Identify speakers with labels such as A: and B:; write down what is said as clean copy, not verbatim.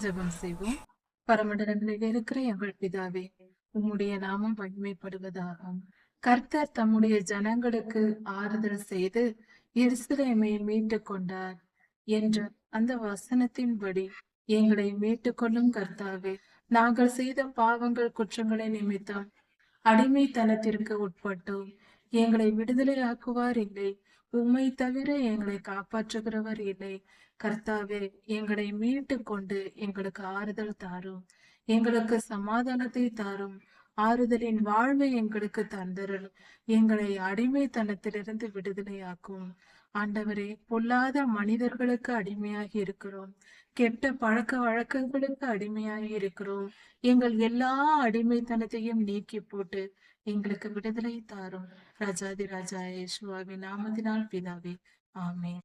A: ஜெபம் செய்வோம். பரமண்டலங்களில் இருக்கிற எங்கள் பிதாவே, உம்முடைய நாமம் மகிமைப்படுவதாகும். கர்த்தர் தம்முடைய ஜனங்களுக்கு ஆறுதல் செய்து எருசலேமை மீட்டுக் கொண்டார் என்ற அந்த வசனத்தின்படி எங்களை மீட்டுக் கொள்ளும் கர்த்தாவே. நாங்கள் செய்த பாவங்கள் குற்றங்களை நிமித்தம் அடிமைத்தனத்திற்கு உட்பட்டோம். எங்களை விடுதலையாக்குவார் இல்லை. உம்மை தவிர எங்களை காப்பாற்றுகிறவர் இல்லை. கர்த்தாவே, எங்களை மீட்டு கொண்டு எங்களுக்கு ஆறுதல் தாரும். எங்களுக்கு சமாதானத்தை தாரும். ஆறுதலின் வாழ்வை எங்களுக்கு தந்தருள். எங்களை அடிமைத்தனத்திலிருந்து விடுதலையாக்கும். ஆண்டவரே, பொல்லாத மனிதர்களுக்கு அடிமையாகி இருக்கிறோம். கெட்ட பழக்க வழக்கங்களுக்கு அடிமையாகி இருக்கிறோம். எங்கள் எல்லா அடிமைத்தனத்தையும் நீக்கி போட்டு எங்களுக்கு விடுதலை தாரும். ராஜாதி ராஜா இயேசுவாவின் நாமத்தினால் பிதாவே, ஆமென்.